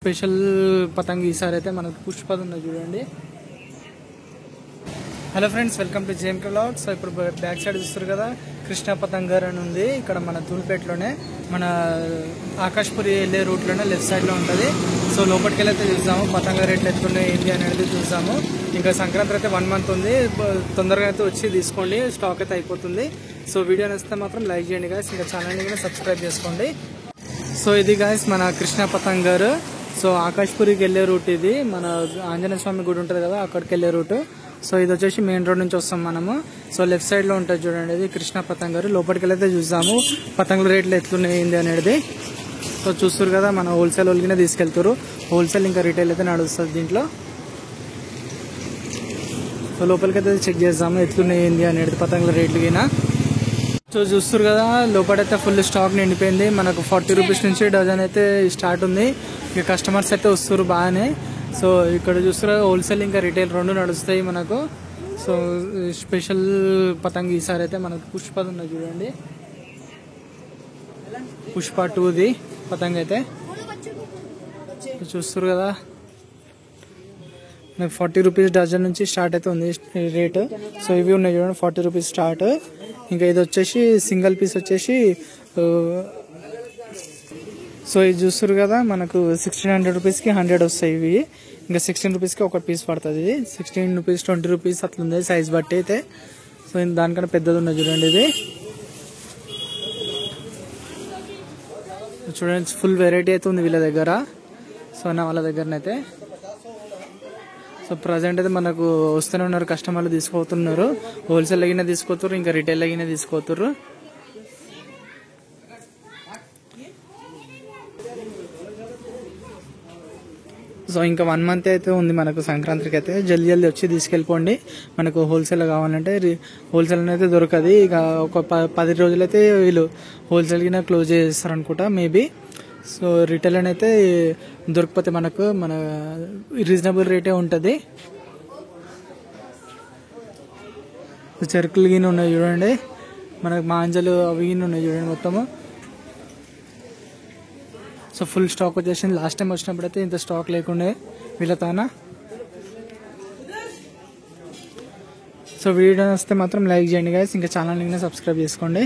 Special పతంగ్ ఈసారి అయితే మనకు పుష్పది ఉన్నది చూడండి. Hello friends, welcome to JMK vlogs. So ఇప్పుడు బ్యాక్ సైడ్ చూస్తారు కదా, కృష్ణ పతంగర్ అని ఉంది. ఇక్కడ మన ధూల్పేటలోనే మన ఆకాష్పురి వెళ్ళే రూట్లోనే లెఫ్ట్ సైడ్లో ఉంటుంది. సో లోపలికి వెళ్ళైతే చూద్దాము పతంగ రేట్లు ఎత్తున్నాయి ఏంటి అనేది చూద్దాము. ఇంకా సంక్రాంతి అయితే 1 మంత్ ఉంది, తొందరగా అయితే వచ్చి తీసుకోండి, స్టాక్ అయితే అయిపోతుంది. సో వీడియో నచ్చితే మాత్రం లైక్ చేయండి గాయస్, ఇంకా ఛానల్ని కూడా సబ్స్క్రైబ్ చేసుకోండి. సో ఇది గాయస్ మన కృష్ణ పతంగర్. సో ఆకాష్పురికి వెళ్ళే రూట్ ఇది, మన ఆంజనేయ స్వామి గుడి ఉంటుంది కదా, అక్కడికి వెళ్ళే రూట్. సో ఇది వచ్చేసి మెయిన్ రోడ్ నుంచి వస్తాం మనము. సో లెఫ్ట్ సైడ్ లో ఉంటుంది చూడండి, ఇది కృష్ణ పతంగర్. లోపలికి వెళ్ళైతే చూద్దాము పతంగుల రేట్లు ఎట్లున్నాయి అనేది. సో చూస్తారు కదా, మన హోల్సేల్ వాళ్ళకినే తీసుకెళ్తారు. హోల్సేల్ ఇంకా రీటైల్ అయితే నడుస్తుంది దీంట్లో. సో లోపలికి అయితే చెక్ చేద్దాము ఎట్లున్నాయి అనేది పతంగుల రేట్లు కినా. సో చూస్తారు కదా, లోపలైతే ఫుల్ స్టాక్ నిండిపోయింది. మనకు 40 రూపీస్ నుంచి డజన్ అయితే స్టార్ట్ ఉంది. ఇక కస్టమర్స్ అయితే వస్తారు బాగానే. సో ఇక్కడ చూస్తారు హోల్సేల్ ఇంకా రిటైల్ రెండు నడుస్తాయి మనకు. సో స్పెషల్ పతంగ్ ఈసారి అయితే మనకు పుష్పది ఉన్నది చూడండి, పుష్ప 2ది పతంగ్ అయితే చూస్తారు కదా. మనకు 40 రూపీస్ డజన్ నుంచి స్టార్ట్ అయితే ఉంది రేటు. సో ఇవి ఉన్నాయి చూడండి 40 రూపీస్ స్టార్ట్. ఇంకా ఇది వచ్చేసి సింగిల్ పీస్ వచ్చేసి సో ఇది చూస్తారు కదా, మనకు 1600 రూపీస్కి 100 వస్తాయి ఇవి. ఇంకా 16 రూపీస్కి ఒక పీస్ పడుతుంది. ఇది 16 రూపీస్ 20 రూపీస్ అట్లుంది సైజ్ బట్టి అయితే. సో దానికన్నా పెద్దది ఉన్నది చూడండి ఇది. చూడండి ఫుల్ వెరైటీ అయితే ఉంది వీళ్ళ దగ్గర, సో వాళ్ళ దగ్గరనైతే. సో ప్రజెంట్ అయితే మనకు వస్తూనే ఉన్నారు కస్టమర్లు, తీసుకుపోతున్నారు. హోల్సేల్ అయినా తీసుకోతున్నారు, ఇంకా రిటైల్ అయినా తీసుకోతున్నారు. సో ఇంకా 1 మంత్ అయితే ఉంది మనకు సంక్రాంతికి అయితే. జల్దీ వచ్చి తీసుకెళ్ళిపోండి. మనకు హోల్సేల్ కావాలంటే హోల్సేల్ అయితే దొరకదు. ఇక ఒక 10 రోజులైతే వీళ్ళు హోల్సేల్ కింద క్లోజ్ చేస్తారు అనుకుంటా మేబీ. సో రిటైల్ అయితే దొరికిపోతే మనకు మన రీజనబుల్ రేటే ఉంటుంది. చెరుకులు గిన్నె ఉన్నాయి చూడండి, మనకు మాంజలు అవి గిన్నె ఉన్నాయి చూడండి మొత్తము. సో ఫుల్ స్టాక్ వచ్చేసింది. లాస్ట్ టైం వచ్చినప్పుడు అయితే ఇంత స్టాక్ లేకుండే వీళ్ళతోన. సో వీడియో వస్తే మాత్రం లైక్ చేయండి గైస్, ఇంకా ఛానల్ని సబ్స్క్రైబ్ చేసుకోండి.